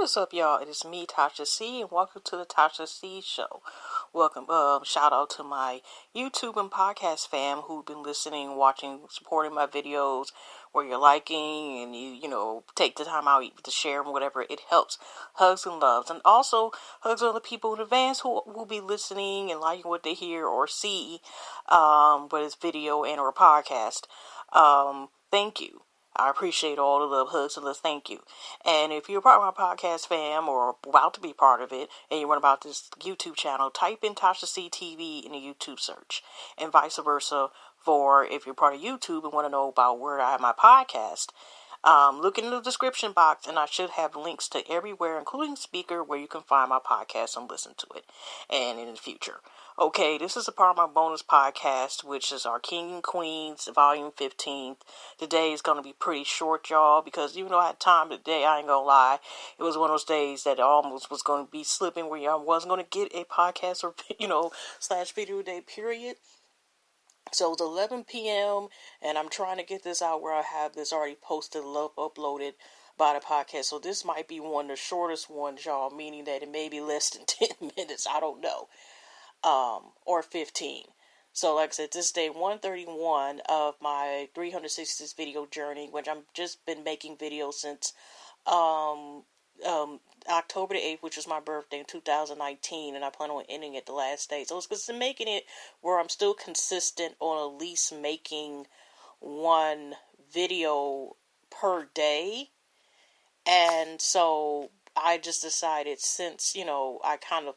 What is up, y'all? It is me, Tasha C, and welcome to the Tasha C Show. Welcome, shout out to my YouTube and podcast fam who've been listening, watching, supporting my videos, where you're liking and you take the time out to share and whatever. It helps. Hugs and loves, and also hugs on the people in advance who will be listening and liking what they hear or see, whether it's video and or podcast. Thank you. I appreciate all the love, hugs, and the thank you. And if you're part of my podcast fam or about to be part of it and you want about this YouTube channel, type in tashactv in the YouTube search, and vice versa for if you're part of YouTube and want to know about where I have my podcast. Look in the description box, and I should have links to everywhere, including Speaker, where you can find my podcast and listen to it, and in the future. Okay, this is a part of my bonus podcast, which is our King and Queens, Volume 15. Today is going to be pretty short, y'all, because even though I had time today, I ain't going to lie, it was one of those days that almost was going to be slipping where y'all wasn't going to get a podcast or, / video day, period. So it's 11 p.m. and I'm trying to get this out where I have this already posted, uploaded by the podcast. So this might be one of the shortest ones, y'all, meaning that it may be less than 10 minutes. I don't know. Or 15. So like I said, this is day 131 of my 366 video journey, which I've just been making videos since October the 8th, which was my birthday in 2019, and I plan on ending it the last day. So it's just making it where I'm still consistent on at least making one video per day. And so I just decided, since, I kind of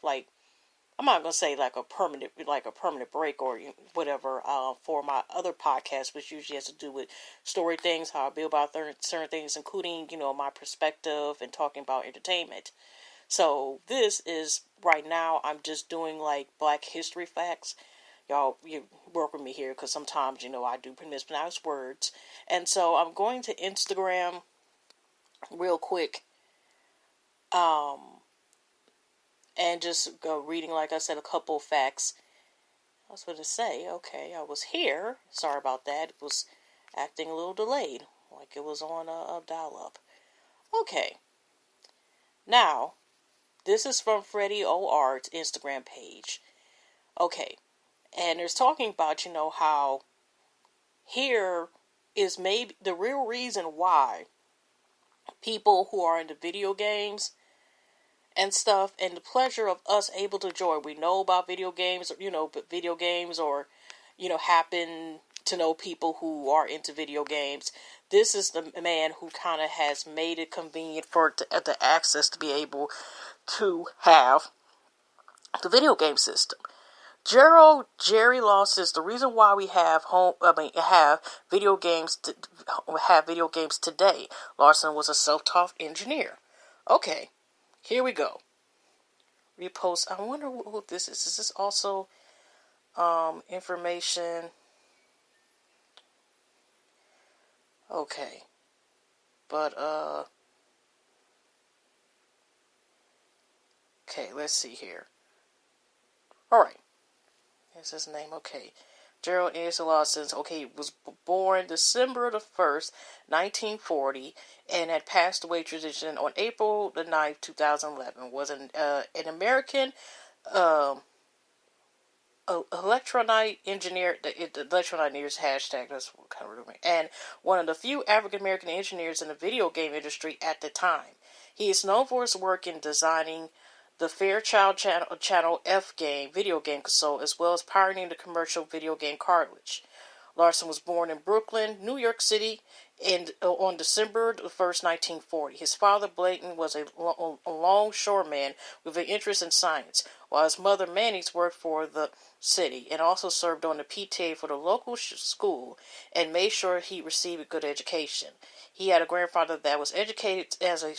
I'm not going to say like a permanent break or whatever, for my other podcast, which usually has to do with story things, how I feel about certain things, including, my perspective and talking about entertainment. So this is, right now, I'm just doing like Black history facts. Y'all, you work with me here because sometimes, I do mispronounce words. And so I'm going to Instagram real quick, and just go reading, like I said, a couple facts. I was going to say, okay, I was here. Sorry about that. It was acting a little delayed, like it was on a dial-up. Okay. Now, this is from Freddie O.R.'s Instagram page. Okay. And there's talking about, how here is maybe the real reason why people who are into video games and stuff, and the pleasure of us able to enjoy. We know about video games, or, happen to know people who are into video games. This is the man who kind of has made it convenient for the access to be able to have the video game system. Jerry Law says the reason why we have video games today. Larson was a self-taught engineer. Okay. Here we go. Repost. I wonder who this is. Is this also information? Okay. But, okay, let's see here. Alright. Here's his name. Okay. Gerald A. Lawson, was born December the 1st, 1940, and had passed away tradition on April the 9th, 2011. Was an American electronic engineer. The electronic engineers hashtag, that's what kind of rude, and one of the few African American engineers in the video game industry at the time. He is known for his work in designing the Fairchild Channel F video game console, as well as pioneering the commercial video game cartridge. Larson was born in Brooklyn, New York City, on December 1st, 1940. His father, Blayton, was a longshoreman with an interest in science, while his mother, Mannix, worked for the city and also served on the PTA for the local school and made sure he received a good education. He had a grandfather that was educated as a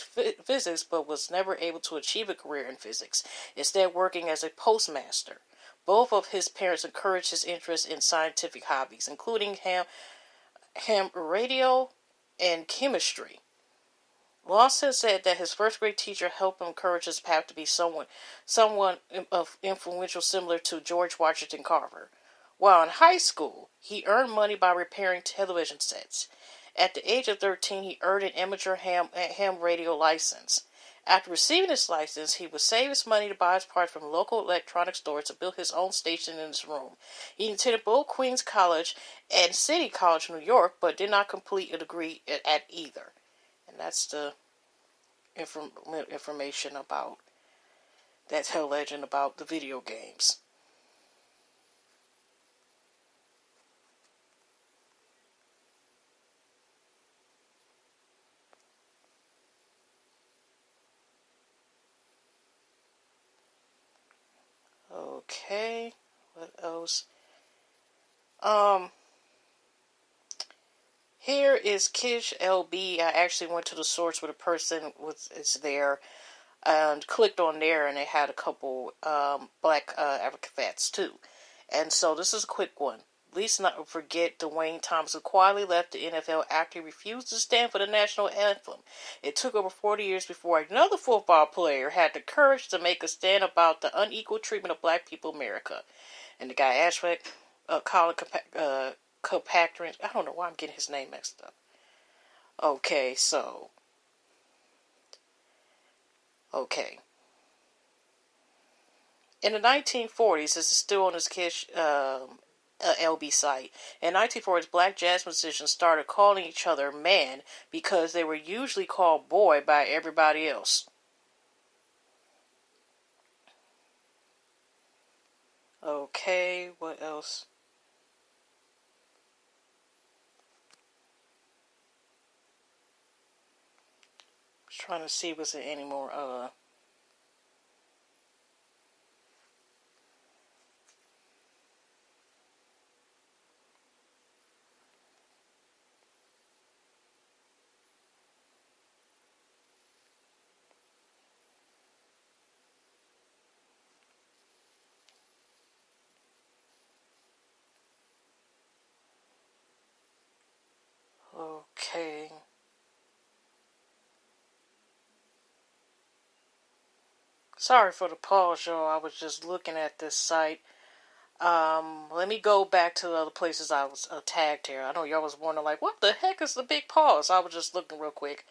physics but was never able to achieve a career in physics, instead working as a postmaster. Both of his parents encouraged his interest in scientific hobbies, including ham radio and chemistry. Lawson said that his first grade teacher helped him encourage his path to be someone of influential, similar to George Washington Carver. While in high school, he earned money by repairing television sets. At the age of 13, he earned an amateur ham radio license. After receiving his license, he would save his money to buy his parts from local electronic stores to build his own station in his room. He attended both Queens College and City College in New York, but did not complete a degree at either. And that's the information about that legend about the video games. Okay, what else? Here is Kish LB. I actually went to the source where the person is there and clicked on there, and they had a couple black African vets too. And so this is a quick one. Let's not forget Dwayne Thompson quietly left the NFL after he refused to stand for the national anthem. It took over 40 years before another football player had the courage to make a stand about the unequal treatment of black people in America. And the guy Ashwick, Colin Kilpatrick, I don't know why I'm getting his name mixed up. Okay. In the 1940s, this is still on his Kish LB site. In the 1940s, black jazz musicians started calling each other man because they were usually called boy by everybody else. Okay, what else? Just trying to see was there any more okay. Sorry for the pause, y'all. I was just looking at this site. Let me go back to the other places I was tagged here. I know y'all was wondering, like, what the heck is the big pause? I was just looking real quick.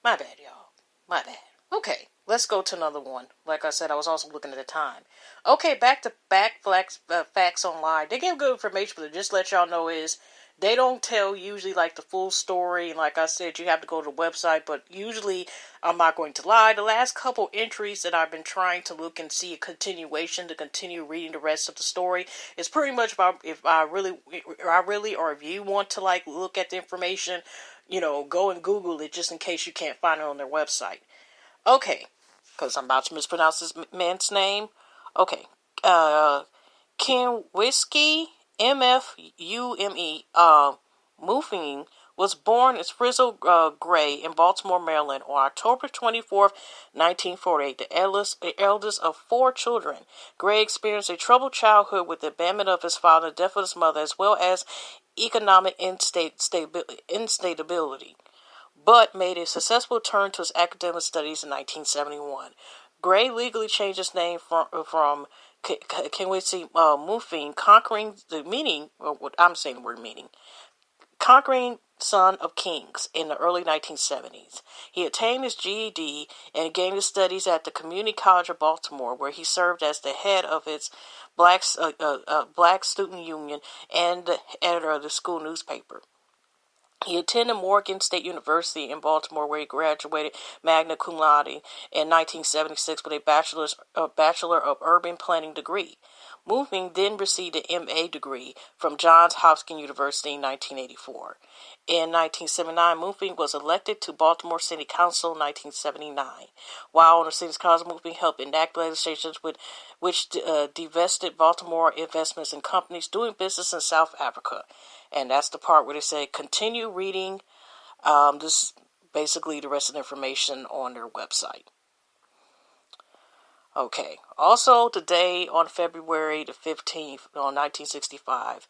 My bad, y'all. My bad. Okay, let's go to another one. Like I said, I was also looking at the time. Okay, back to Facts Online. They give good information, but just let y'all know is they don't tell usually like the full story. And like I said, you have to go to the website. But usually, I'm not going to lie. The last couple entries that I've been trying to look and see a continuation to continue reading the rest of the story is pretty much about if I really, or if you want to like look at the information, go and Google it just in case you can't find it on their website. Okay, because I'm about to mispronounce this man's name. Okay, Ken Whiskey, MFUME, Muffing was born as Frizzle Gray in Baltimore, Maryland on October 24th, 1948, the eldest of 4 children. Gray experienced a troubled childhood with the abandonment of his father and death of his mother, as well as economic instability, but made a successful turn to his academic studies in 1971. Gray legally changed his name from Kenwisi Muffing, conquering the meaning, or what I'm saying the word meaning, conquering son of kings in the early 1970s. He attained his GED and began his studies at the Community College of Baltimore, where he served as the head of its Black Student Union and the editor of the school newspaper. He attended Morgan State University in Baltimore, where he graduated magna cum laude in 1976 with a Bachelor of Urban Planning degree. Muffing then received an MA degree from Johns Hopkins University in 1984. In 1979, Muffing was elected to Baltimore City Council in 1979. While on the City Council, Muffing helped enact legislation which divested Baltimore investments in companies doing business in South Africa. And that's the part where they say continue reading. This basically the rest of the information on their website. Okay. Also today on February the 15th, 1965,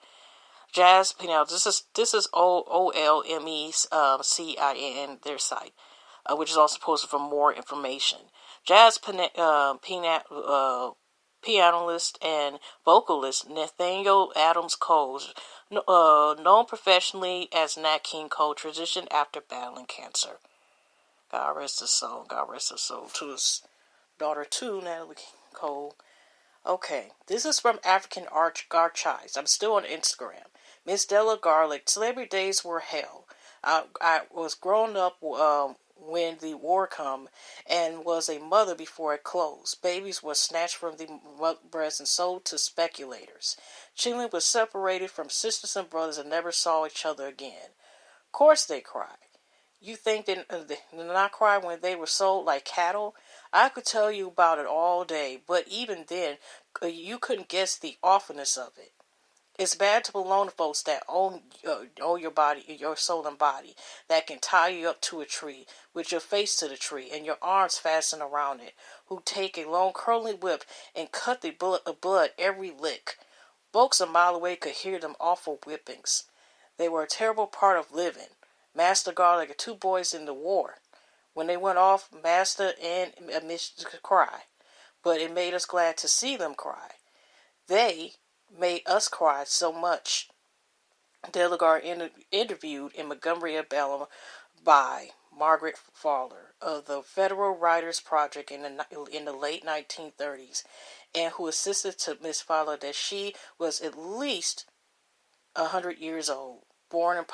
Jazz. Now this is OLME's CIN their site, which is also posted for more information. Jazz pianist and vocalist Nathaniel Adams Cole, known professionally as Nat King Cole, transitioned after battling cancer. God rest his soul. God rest his soul. To his daughter too, Natalie Cole. Okay, this is from African Archives. I'm still on Instagram. Miss Della Garlic, celebrity days were hell. I was growing up when the war come and was a mother before it closed. Babies were snatched from the breast and sold to speculators. Children were separated from sisters and brothers and never saw each other again. Of course they cried. You think they did not cry when they were sold like cattle? I could tell you about it all day, but even then, you couldn't guess the awfulness of it. It's bad to belong to folks that own your body, your soul and body, that can tie you up to a tree with your face to the tree and your arms fastened around it, who take a long curling whip and cut the blood every lick. Folks a mile away could hear them awful whippings. They were a terrible part of living. Master Garlic and two boys in the war. When they went off, Master and Miss could cry, but it made us glad to see them cry. They made us cry so much. Delagar interviewed in Montgomery, Alabama by Margaret Fowler of the Federal Writers Project in the late 1930s, and who insisted to Miss Fowler that she was at least 100 years old, born in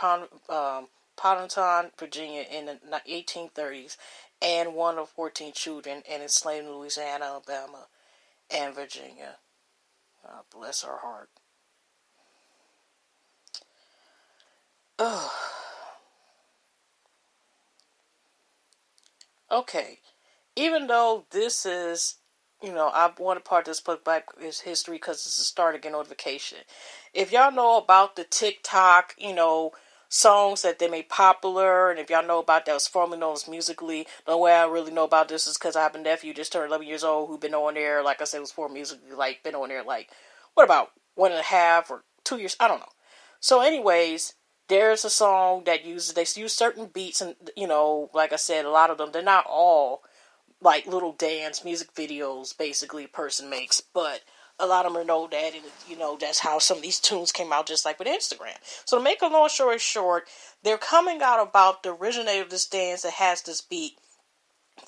Powhatan, Virginia in the 1830s, and one of 14 children, and enslaved in Louisiana, Alabama, and Virginia. Bless her heart. Ugh. Okay. Even though this is, I want to part of this book back is history because it's a start again notification. If y'all know about the TikTok, songs that they made popular, and if y'all know about that was formerly known as Musically, the way I really know about this is because I have a nephew just turned 11 years old who been on there, like I said, was for Musically, like, been on there, like, what about 1.5 or 2 years? I don't know. So anyways, there's a song that they use certain beats, and, like I said, a lot of them, they're not all like little dance music videos basically a person makes, but a lot of them are know that, and that's how some of these tunes came out, just like with Instagram. So to make a long story short, they're coming out about the originator of this dance that has this beat.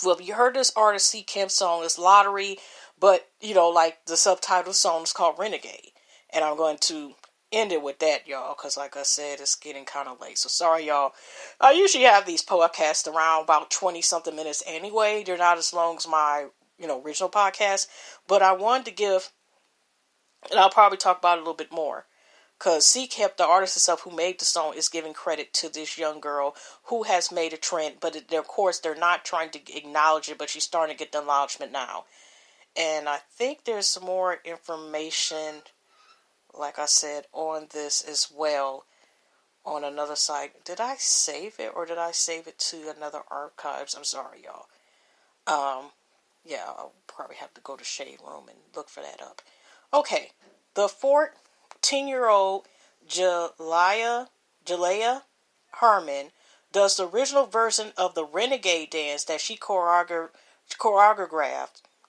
Well, if you heard this artist C. Kemp song, it's Lottery, but like the subtitle song is called Renegade, and I'm going to end it with that, y'all, because like I said, it's getting kind of late, so sorry, y'all. I usually have these podcasts around about 20 something minutes anyway. They're not as long as my original podcast, but I wanted to give, and I'll probably talk about it a little bit more, because C. Kemp, the artist herself who made the song, is giving credit to this young girl who has made a trend, but of course they're not trying to acknowledge it, but she's starting to get the acknowledgement now. And I think there's some more information, like I said, on this as well on another site. Did I save it, or did I save it to another archives? I'm sorry, y'all. Yeah, I'll probably have to go to Shade Room and look for that up. Okay, the 14-year-old Jalea Harmon does the original version of the Renegade dance that she choreographed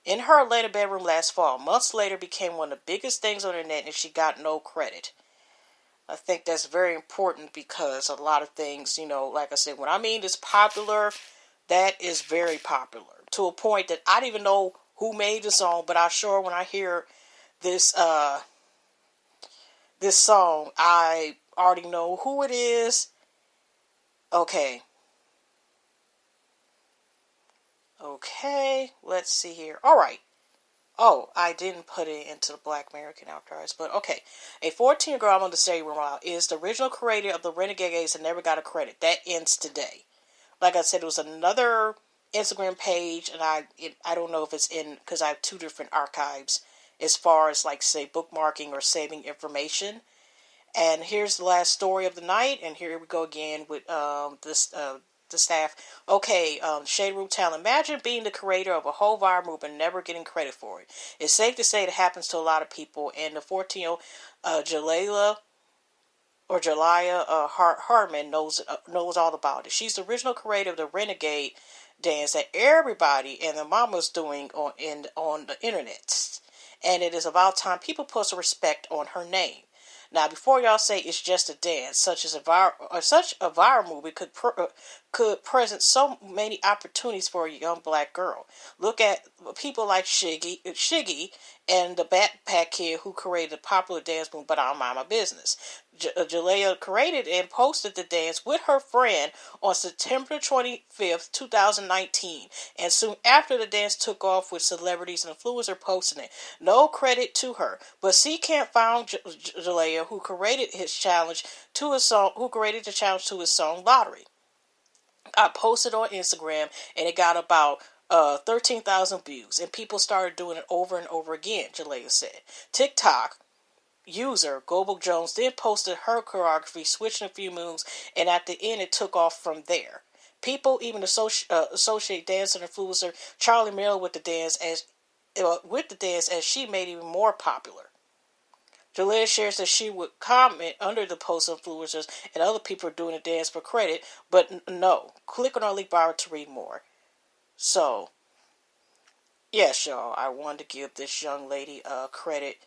in her Atlanta bedroom last fall. Months later, became one of the biggest things on the internet, and she got no credit. I think that's very important because a lot of things, like I said, when I mean it's popular, that is very popular. To a point that I don't even know who made the song, but I'm sure when I hear this this song, I already know who it is. Okay, let's see here. Alright. Oh, I didn't put it into the Black American Archives, but okay. A 14-year-old girl on the stadium is the original creator of the Renegades and never got a credit. That ends today. Like I said, it was another Instagram page, and I don't know if it's in, because I have two different archives as far as, like, say, bookmarking or saving information. And here's the last story of the night, and here we go again with the staff. Okay, Shade Room Talent. Imagine being the creator of a whole viral movement and never getting credit for it. It's safe to say it happens to a lot of people, and the 14-year-old Jalea Harmon knows all about it. She's the original creator of the Renegade dance that everybody and their mama's doing on the internet. And it is about time people put some respect on her name. Now, before y'all say it's just a dance, such a viral movie could present so many opportunities for a young black girl. Look at people like Shiggy and the Backpack Kid who created a popular dance move, But I Don't Mind My Business. Jalea created and posted the dance with her friend on September 25th, 2019, and soon after the dance took off with celebrities and influencers posting it. No credit to her, but C Camp found Jalea, who created the challenge to his song Lottery. I posted on Instagram and it got about 13,000 views, and people started doing it over and over again, Jalea said. TikTok user Global Jones then posted her choreography, switching a few moves, and at the end it took off from there. People even associate dancer influencer Charlie Miller with the dance as she made it even more popular. Jalea shares that she would comment under the post of influencers and other people doing the dance for credit, but no. Click on our link bar to read more. So, yes, y'all, I wanted to give this young lady credit,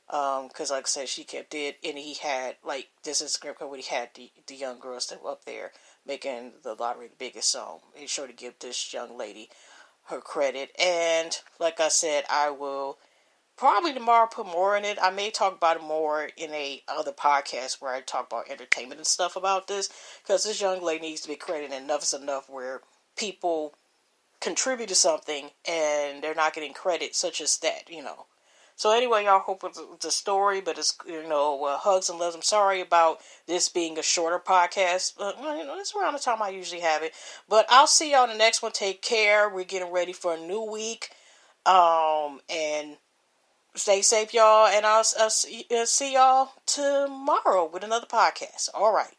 because like I said, she kept it, and he had, like, this Instagram where he had the young girls that were up there making the Lottery the biggest song. He's sure to give this young lady her credit, and like I said, I will probably tomorrow put more in it. I may talk about it more in a other podcast where I talk about entertainment and stuff about this, because this young lady needs to be credited. Enough is enough where people contribute to something and they're not getting credit, such as that, So anyway, y'all, hope it's a story, but it's, hugs and loves. I'm sorry about this being a shorter podcast, but, it's around the time I usually have it. But I'll see y'all in the next one. Take care. We're getting ready for a new week. And stay safe, y'all, and I'll see y'all tomorrow with another podcast. All right.